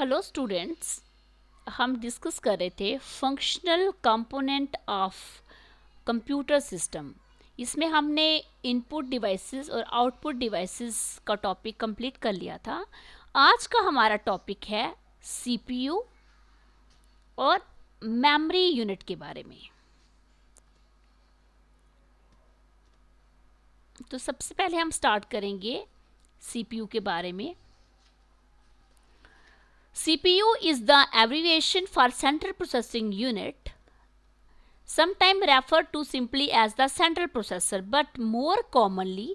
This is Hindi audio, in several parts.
हेलो स्टूडेंट्स, हम डिस्कस कर रहे थे functional component of computer system. इसमें हमने इनपुट डिवाइसेस और आउटपुट डिवाइसेस का टॉपिक कंप्लीट कर लिया था। आज का हमारा टॉपिक है सीपीयू और मेमोरी यूनिट के बारे में। तो सबसे पहले हम स्टार्ट करेंगे सीपीयू के बारे में। CPU is the abbreviation for Central Processing Unit, sometimes referred to simply as the central processor, but more commonly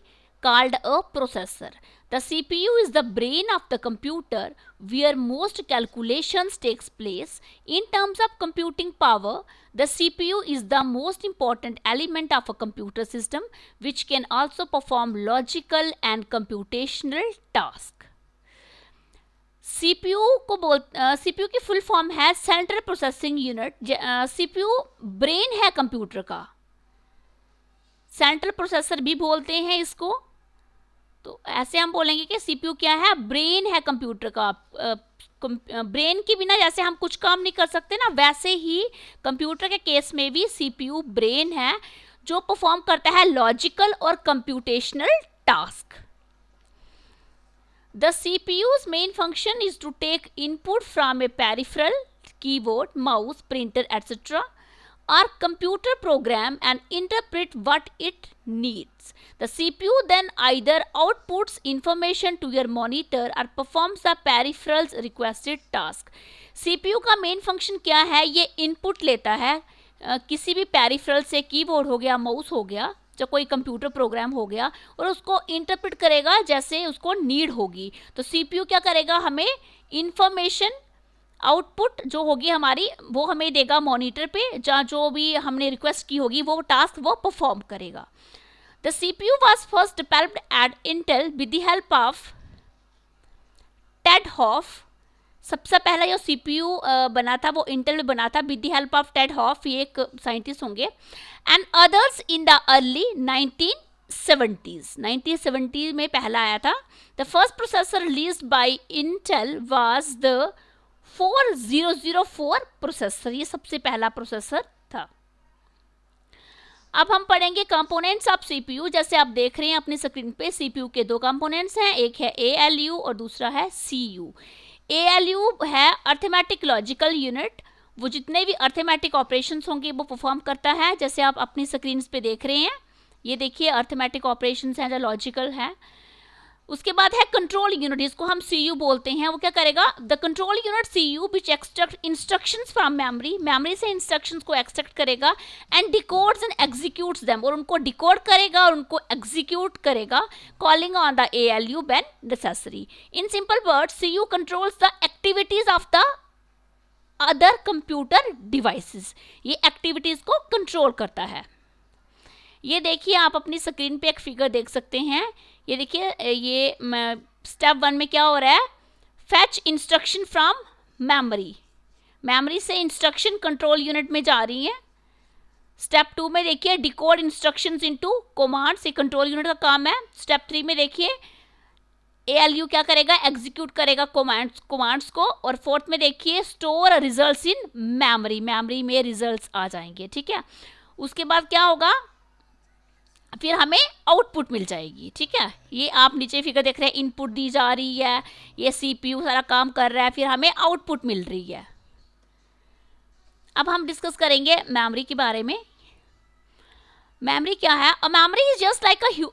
called a processor. The CPU is the brain of the computer where most calculations takes place. In terms of computing power, the CPU is the most important element of a computer system, which can also perform logical and computational tasks. CPU की फुल फॉर्म है central processing unit. CPU brain है कंप्यूटर का, सेंट्रल प्रोसेसर भी बोलते हैं इसको। तो ऐसे हम बोलेंगे कि सीपीयू क्या है, ब्रेन है कंप्यूटर का। ब्रेन के बिना जैसे हम कुछ काम नहीं कर सकते ना, वैसे ही कंप्यूटर के केस में भी सीपीयू ब्रेन है जो परफॉर्म करता है लॉजिकल और computational task. The CPU's main function is to take input from a peripheral, keyboard, mouse, printer, etc. or computer program and interpret what it needs. The CPU then either outputs information to your monitor or performs the peripheral's requested task. CPU का main function क्या है? ये input लेता है किसी भी peripheral से, कीबोर्ड हो गया, माउस हो गया, जो कोई कंप्यूटर प्रोग्राम हो गया, और उसको इंटरप्रेट करेगा जैसे उसको नीड होगी। तो सीपीयू क्या करेगा, हमें इंफॉर्मेशन आउटपुट जो होगी हमारी वो हमें देगा मॉनिटर पे, जहाँ जो भी हमने रिक्वेस्ट की होगी वो टास्क वो परफॉर्म करेगा। The CPU was first developed at Intel with the help of Ted Hoff. सबसे पहला जो सीपीयू बना था वो इंटेल में बना था with the help of Ted Hoff, ये एक साइंटिस्ट होंगे, and others in the early 1970s। 1970 में पहला आया था। The first processor released by Intel was the 4004 processor, ये सबसे पहला प्रोसेसर था। अब हम पढ़ेंगे कंपोनेंट्स ऑफ सीपीयू। जैसे आप देख रहे हैं अपनी स्क्रीन पे, सीपीयू के दो कंपोनेंट्स हैं, एक है एएलयू और दूसरा है सीयू। एएलयू है अर्थमेटिक लॉजिकल यूनिट, वो जितने भी अर्थमेटिक ऑपरेशंस होंगे वो परफॉर्म करता है, जैसे आप अपनी स्क्रीन पे देख रहे हैं। ये देखिए अर्थमेटिक ऑपरेशंस हैं जो लॉजिकल है। उसके बाद है कंट्रोल यूनिट, जिसको हम सीयू बोलते हैं। वो क्या करेगा, the control unit CU which extract instructions from memory, memory से इंस्ट्रक्शंस को एक्सट्रैक्ट करेगा, and decodes and executes them, और उनको डिकोड करेगा और उनको एग्जीक्यूट करेगा, calling on the ALU when necessary. In simple words, CU controls the activities of the other computer devices, ये एक्टिविटीज को कंट्रोल करता है। ये देखिए आप अपनी स्क्रीन पे एक फिगर देख सकते हैं। ये देखिए, ये स्टेप 1 में क्या हो रहा है, fetch instruction from memory, memory से इंस्ट्रक्शन कंट्रोल यूनिट में जा रही है। स्टेप 2 में देखिए डिकोड इंस्ट्रक्शंस इनटू कमांड्स, ये कंट्रोल यूनिट का काम है। स्टेप 3 में देखिए एएलयू क्या करेगा, एग्जीक्यूट करेगा कमांड्स को। और 4th में देखिए store results in memory, memory में रिजल्ट्स आ जाएंगे, ठीक है। उसके बाद क्या होगा, फिर हमें आउटपुट मिल जाएगी, ठीक है। ये आप नीचे फिगर देख रहे हैं, इनपुट दी जा रही है, ये सीपीयू सारा काम कर रहा है, फिर हमें आउटपुट मिल रही है। अब हम डिस्कस करेंगे मेमोरी के बारे में। मेमोरी क्या है? A memory is just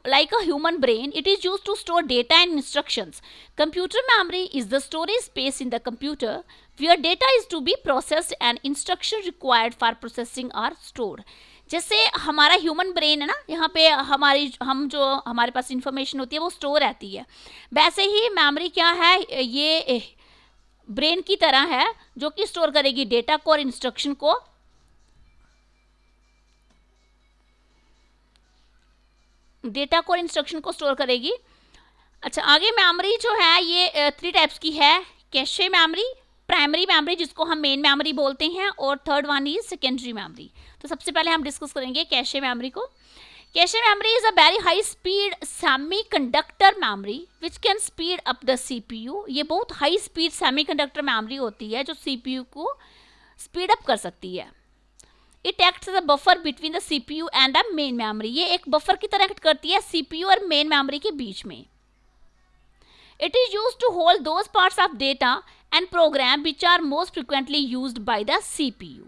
like a human brain. It is used to store data and instructions. Computer memory is the storage space in the computer where data is to be processed and instruction required for processing are stored. जैसे हमारा ह्यूमन ब्रेन है ना, यहाँ पे हमारे पास इंफॉर्मेशन होती है वो स्टोर रहती है, वैसे ही मेमोरी क्या है, ये ब्रेन की तरह है जो कि स्टोर करेगी डेटा को और इंस्ट्रक्शन को। स्टोर करेगी। अच्छा, आगे मेमोरी जो है ये 3 टाइप्स की है। कैशे मेमोरी, प्राइमरी मेमोरी जिसको हम मेन मेमोरी बोलते हैं, और third one is secondary memory. तो सबसे पहले हम डिस्कस करेंगे कैशे मेमोरी को। Cache memory is a very high speed semiconductor memory which can speed up the CPU. ये बहुत हाई स्पीड सेमीकंडक्टर मेमोरी होती है जो सीपीयू को स्पीड अप कर सकती है। It acts as a buffer between the CPU and the main memory. ये एक बफर की तरह एक्ट करती है सीपीयू और मेन मेमोरी के बीच में। It is used to hold those parts of data and program which are most frequently used by the CPU.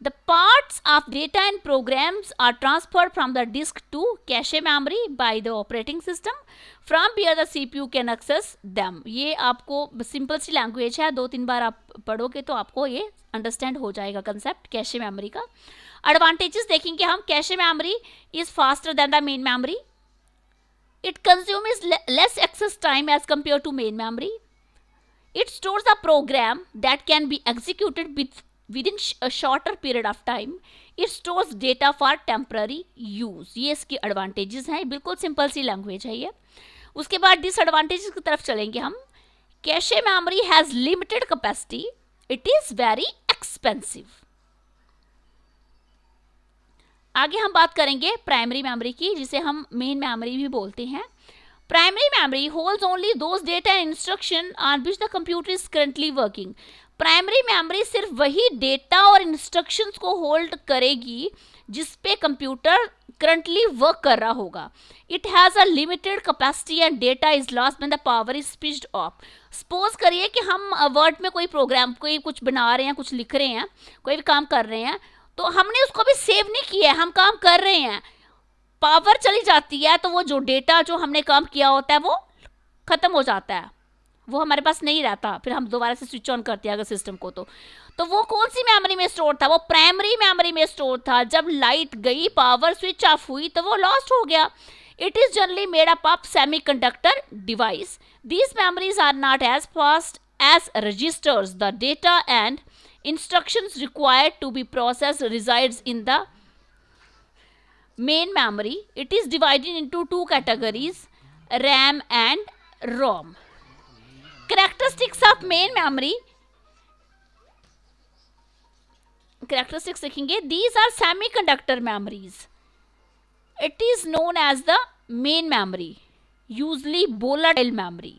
The parts of data and programs are transferred from the disk to cache memory by the operating system from where the CPU can access them. ये आपको सिंपल सी लैंग्वेज है, 2-3 बार आप पढ़ोगे तो आपको ये अंडरस्टैंड हो जाएगा कंसेप्ट कैशे मेमोरी का। एडवांटेजेस देखेंगे हम। Cache memory is faster than the main memory. It consumes less access time as compare to main memory. It stores a program that can be executed within a shorter period of time. It stores data for temporary use. ये इसकी एडवांटेजेस हैं, बिल्कुल सिंपल सी लैंग्वेज है ये। उसके बाद डिसएडवांटेजेस की तरफ चलेंगे हम। Cache memory has limited capacity. It is very expensive. आगे हम बात करेंगे प्राइमरी मेमोरी की, जिसे हम मेन मेमोरी भी बोलते हैं। Primary memory holds only those data and instruction on which the computer is currently working. Primary memory सिर्फ वही डेटा और इंस्ट्रक्शंस को होल्ड करेगी जिस पे कंप्यूटर करंटली वर्क कर रहा होगा। It has a limited capacity and data is lost when the power is switched of. Suppose करिए कि हम वर्ड में कोई प्रोग्राम, कोई कुछ बना रहे हैं, कुछ लिख रहे हैं, कोई भी काम कर रहे हैं, तो हमने उसको भी सेव नहीं किया है, हम काम कर रहे हैं, पावर चली जाती है तो वो जो डेटा जो हमने काम किया होता है वो खत्म हो जाता है, वो हमारे पास नहीं रहता। फिर हम दोबारा से स्विच ऑन करते हैं अगर सिस्टम को, तो वो कौन सी मेमोरी में स्टोर था? वो प्राइमरी मेमोरी में स्टोर था। जब लाइट गई, पावर स्विच ऑफ हुई, तो वो लॉस्ट हो गया। It is generally made up of semiconductor device. These memories are not as fast as registers. The data and instructions required to be processed resides in the main memory. It is divided into two categories, RAM and ROM. Characteristics of main memory. Characteristics लिखेंगे, these are semiconductor memories. It is known as the main memory, usually volatile memory.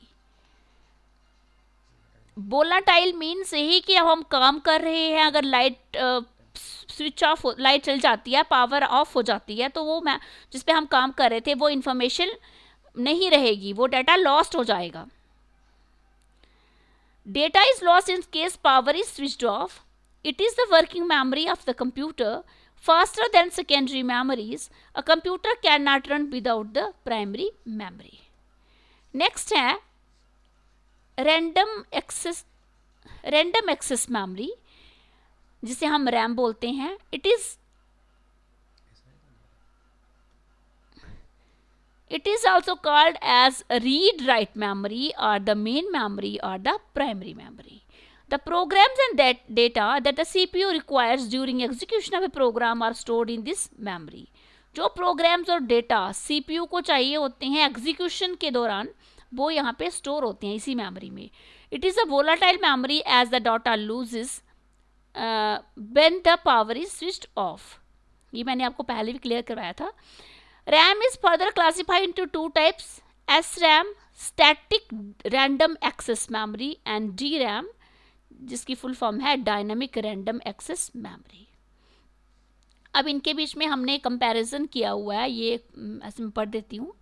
Volatile means यही कि अब हम काम कर रहे हैं, अगर लाइट स्विच ऑफ, लाइट चल जाती है, पावर ऑफ हो जाती है, तो वो जिस पे हम काम कर रहे थे वो इंफॉर्मेशन नहीं रहेगी, वो डाटा लॉस्ट हो जाएगा। Data is lost in case power is switched off. It is the working memory of the computer, faster than secondary memories. A computer can not run without the primary memory. Next है रैंडम एक्सेस मेमोरी, जिसे हम रैम बोलते हैं। It is also called as read write memory और द मेन मेमोरी और the primary memory. The programs and data that the CPU requires during execution of a program are stored in this memory. जो प्रोग्राम्स और डेटा CPU को चाहिए होते हैं एग्जीक्यूशन के दौरान, वो यहाँ पे स्टोर होते हैं इसी मेमोरी में। It is a volatile memory as the data loses when the power is switched off. ये मैंने आपको पहले भी क्लियर करवाया था। RAM is further classified into two types, S RAM static random access memory and D RAM, जिसकी फुल फॉर्म है डायनामिक रैंडम एक्सेस मेमोरी। अब इनके बीच में हमने कंपैरिजन किया हुआ है, ये ऐसे मैं पढ़ देती हूँ।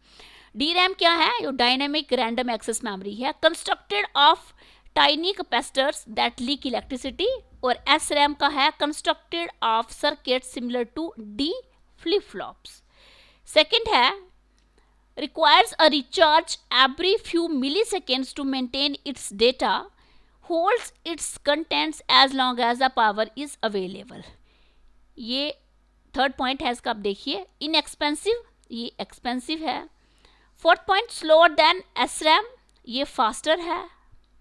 डी रैम क्या है? जो डायनेमिक रैंडम एक्सेस मेमोरी है, constructed of tiny capacitors that leak electricity. और एस रैम का है constructed of circuit similar to D flip flops. Second है requires a recharge every few milliseconds to maintain its data, holds its contents as long as the power is available. ये थर्ड पॉइंट है इसका, आप देखिए। इनएक्सपेंसिव, ये एक्सपेंसिव है। Fourth point slower than S RAM, ये फास्टर है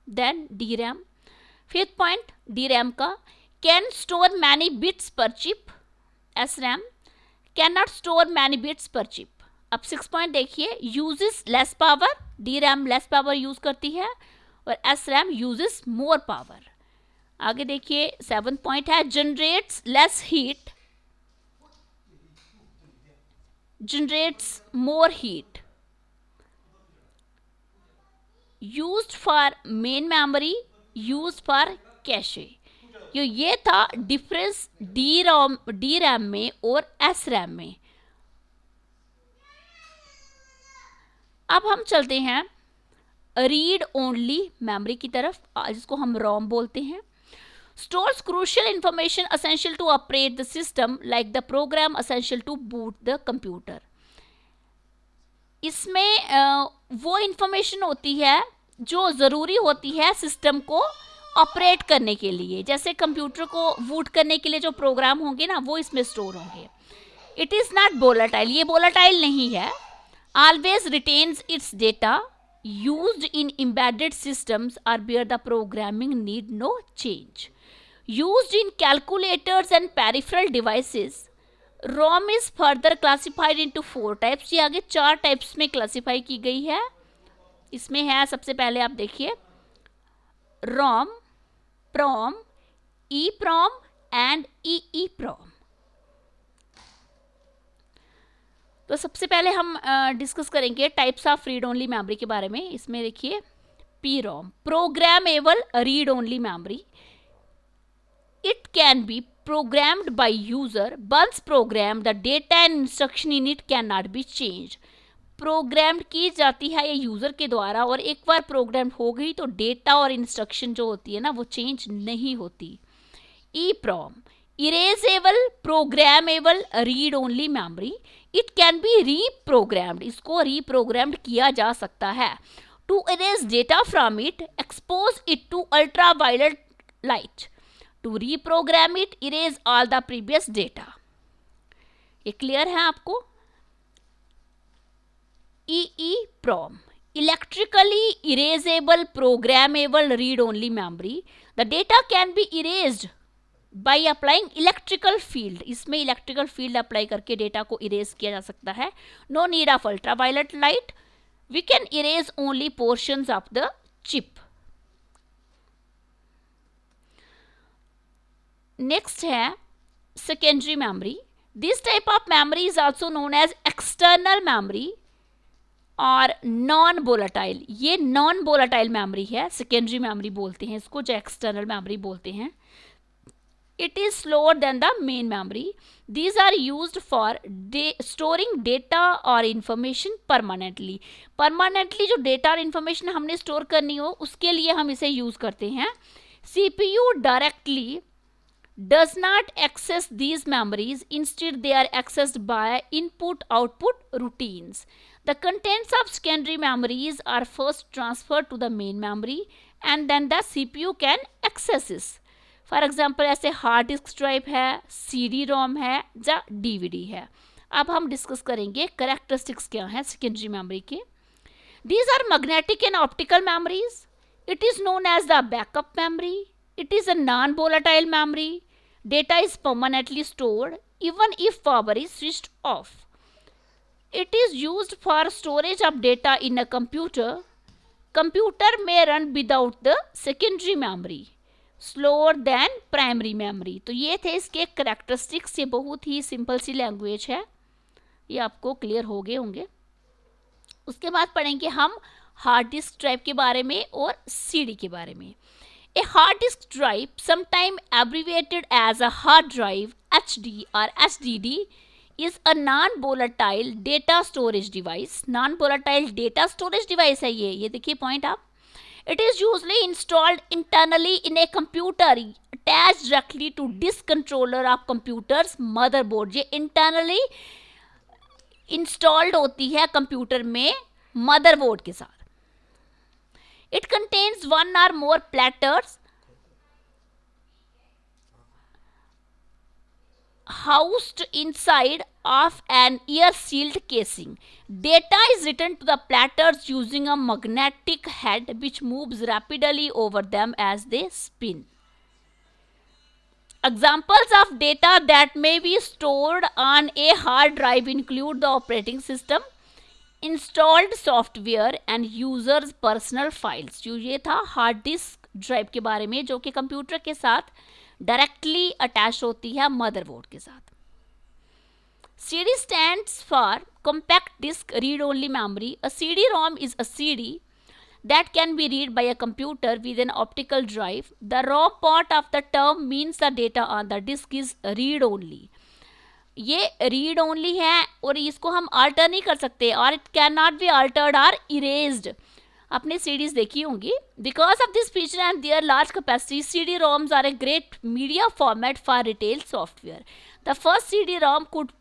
than D RAM. Fifth point D RAM का can store many bits per chip, S RAM can not store many bits per chip. अब सिक्स पॉइंट देखिए, uses less power, D RAM less power use करती है और S RAM uses more power. आगे देखिए सेवन पॉइंट है generates less heat, generates more heat. Used for main memory, used for cache. ये था डिफरेंस डी रैम में और एस रैम में। अब हम चलते हैं रीड ओनली मेमोरी की तरफ, जिसको हम रोम बोलते हैं। Stores crucial information essential to operate the system like the program essential to boot the computer. इसमें वो इंफॉर्मेशन होती है जो ज़रूरी होती है सिस्टम को ऑपरेट करने के लिए, जैसे कंप्यूटर को बूट करने के लिए जो प्रोग्राम होंगे ना, वो इसमें स्टोर होंगे। इट इज़ नॉट वोलेटाइल, ये वोलेटाइल नहीं है। Always retains its data, used in embedded systems और where the programming need no change, used in calculators and peripheral devices. ROM is further classified into 4 types. ये आगे 4 टाइप्स में क्लासिफाई की गई है। इसमें है, सबसे पहले आप देखिए, रोम, प्रोम, ईप्रोम एंड ईईप्रोम। तो सबसे पहले हम डिस्कस करेंगे types of read only memory के बारे में। इसमें देखिए, P ROM, programmable read only memory. It can B programmed by user. Once programmed, the data and instruction in it cannot be changed. Programmed की जाती है ये यूज़र के द्वारा, और एक बार प्रोग्राम्ड हो गई तो डेटा और इंस्ट्रक्शन जो होती है ना, वो चेंज नहीं होती। EPROM, erasable programmable read only memory. It can be reprogrammed, इसको रीप्रोग्राम्ड किया जा सकता है। To erase data from it, expose it to ultraviolet light. To reprogram it, erase all the previous data. ये क्लियर है आपको? EEPROM, electrically erasable programmable read-only memory. The data can be erased by applying electrical field. इसमें electrical field apply करके data को erase किया जा सकता है. No need of ultraviolet light. We can erase only portions of the chip. Next है secondary memory. This type of memory is also known as external memory और नॉन वोलेटाइल। ये नॉन वोलेटाइल मेमोरी है, सेकेंडरी मेमोरी बोलते हैं इसको, जो एक्सटर्नल मेमोरी बोलते हैं। It is slower than the main memory. These are used for storing data और इंफॉर्मेशन परमानेंटली। परमानेंटली जो डेटा और इंफॉर्मेशन हमने स्टोर करनी हो, उसके लिए हम इसे यूज करते हैं। CPU directly does not access these memories. Instead, they are accessed by input-output routines. The contents of secondary memories are first transferred to the main memory and then the CPU can access it. For example, ऐसे हार्ड डिस्क ड्राइव है, CD-ROM है या DVD है। अब हम डिस्कस करेंगे कैरेक्टरिस्टिक्स क्या हैं सेकेंडरी मेमोरी के। These are magnetic and optical memories. It is known as the backup memory. It is a non-volatile memory. Data is permanently stored even if power is switched off. It is used for storage of data in a computer. Computer may run without the secondary memory. Slower than primary memory. तो ये थे इसके characteristics। ये बहुत ही सिंपल सी लैंग्वेज है, ये आपको क्लियर हो गए होंगे। उसके बाद पढ़ेंगे हम हार्ड डिस्क ड्राइव के बारे में और CD के बारे में। A hard disk drive, sometimes abbreviated as a hard drive, HD or HDD, is a non-volatile data storage device. Non-volatile data storage device है ये देखिए पॉइंट आप। It is usually installed internally in a computer, attached directly to disk controller of computer's motherboard. ये internally installed होती है कंप्यूटर में मदरबोर्ड के साथ। It contains one or more platters housed inside of an air-sealed casing. Data is written to the platters using a magnetic head which moves rapidly over them as they spin. Examples of data that may be stored on a hard drive include the operating system, installed software and users personal files. जो ये था हार्ड डिस्क ड्राइव के बारे में, जो कि कंप्यूटर के साथ डायरेक्टली अटैच होती है मदरबोर्ड के साथ। CD stands for compact disk read-only memory. A CD-ROM is a CD that can be read by a computer with an optical drive. The ROM part of the term means the data on the disk is read-only. ये रीड ओनली है और इसको हम अल्टर नहीं कर सकते, और it can not be altered और इरेज्ड. आपने सीडीज देखी होंगी. Because of this feature and their large capacity, CD ROMs are a great media format for retail software. The first CD ROM could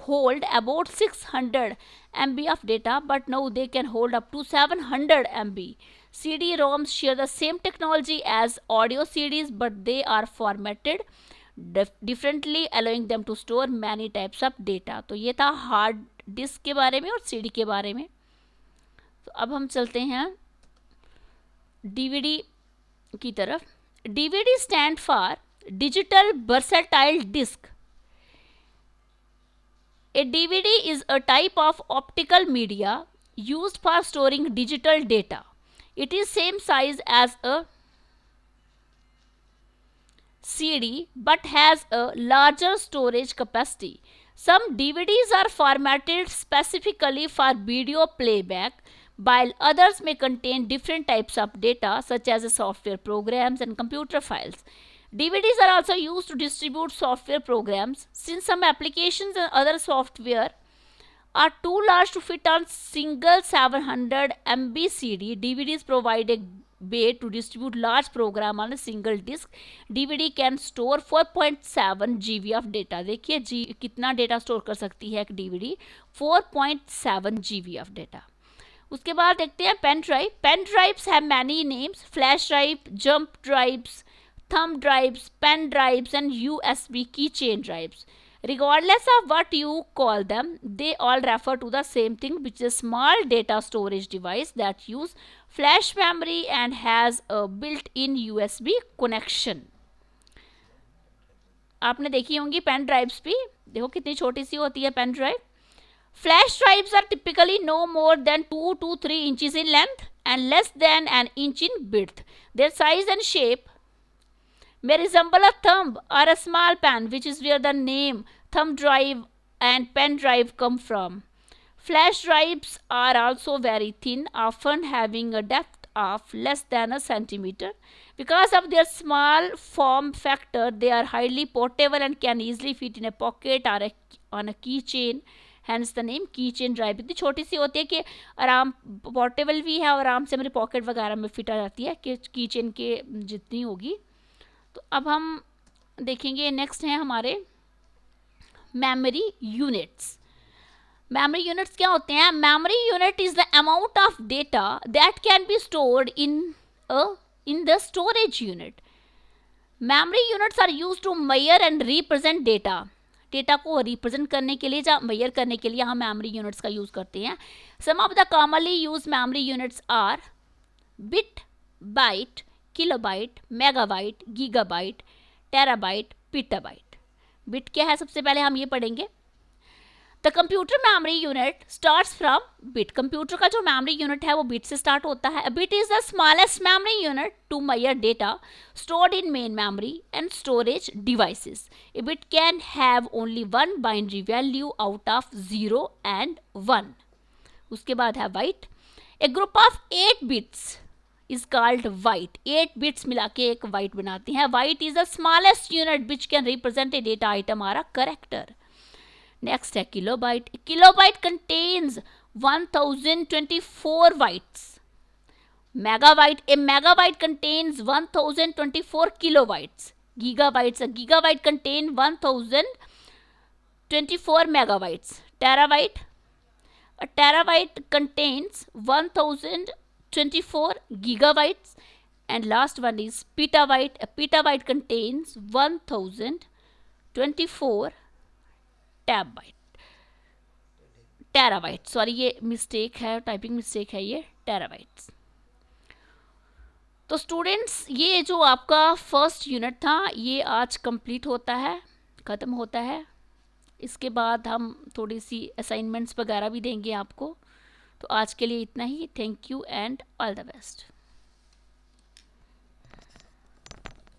hold about 600 MB of data, but now they can hold up to 700 MB. CD-ROMs share the same technology as audio CDs, but they are formatted differently, allowing them to store many types of data. तो ये था हार्ड डिस्क के बारे में और सीडी के बारे में. तो अब हम चलते हैं डीवीडी की तरफ. DVD stand for digital versatile disc. A DVD is a type of optical media used for storing digital data. It is same size as a CD but has a larger storage capacity. Some DVDs are formatted specifically for video playback, while others may contain different types of data such as software programs and computer files. DVDs are also used to distribute software programs. Since some applications and other software are too large to fit on single 700 MB CD, DVDs provide a way to distribute large program on a single disk. DVD can store 4.7 GB of data. देखिए जी कितना डेटा स्टोर कर सकती है एक DVD, 4.7 GB of data. उसके बाद देखते हैं pen drive. Pen drives have many names. Flash drive, jump drives, thumb drives, pen drives and USB keychain drives. Regardless of what you call them, they all refer to the same thing, which is a small data storage device that use flash memory and has a built-in USB connection. आपने देखी होंगी पेन ड्राइव्स भी, देखो कितनी छोटी सी होती है pen drive. Flash drives are typically no more than 2 to 3 inches in length and less than an inch in width. Their size and shape may resemble a thumb or a small pen, which is where the name thumb drive and pen drive come from. Flash drives are also very thin, often having a depth of less than a centimeter. Because of their small form factor, they are highly portable and can easily fit in a pocket or on a keychain. Hence the name keychain drive. इतनी छोटी सी होती है कि आराम पोर्टेबल भी है और आराम से मेरे पॉकेट वगैरह में फिट आ जाती है कि कीचेन के जितनी होगी. तो अब हम देखेंगे नेक्स्ट हैं हमारे मेमोरी यूनिट्स. मेमोरी यूनिट्स क्या होते हैं? Memory unit is the amount of data that can be stored in the storage unit. Memory units are use to measure and represent data. Data को रिप्रेजेंट करने के लिए या मेजर करने के लिए हम मेमोरी यूनिट्स का यूज करते हैं. Some of the commonly use memory units are bit, byte, kilobyte, megabyte, gigabyte, terabyte, petabyte. Bit क्या है सबसे पहले हम ये पढ़ेंगे. The computer memory unit starts from bit. Computer का जो मेमोरी यूनिट है वो बिट से स्टार्ट होता है. Bit is the smallest memory unit to measure data stored in main memory and storage devices. A bit can have only one binary value out of 0 and 1. उसके बाद है byte. A group of 8 bits is called byte. 8 bits मिला के एक byte बनाते हैं. Byte is the smallest unit which can represent a data item or a character. Next है kilobyte. A kilobyte contains 1024 bytes. Megabyte. A megabyte contains 1024 kilobytes. Gigabytes. A gigabyte contains 1024 megabytes. Terabyte. A terabyte contains 1024 gigabytes. And last one is petabyte. A petabyte contains 1024 terabyte. Sorry ये मिस्टेक है, टाइपिंग मिस्टेक है, ये टेराबाइट्स. तो स्टूडेंट्स ये जो आपका फर्स्ट यूनिट था ये आज कंप्लीट होता है, ख़त्म होता है. इसके बाद हम थोड़ी सी असाइनमेंट्स वगैरह भी देंगे आपको. तो आज के लिए इतना ही. Thank you and all the best.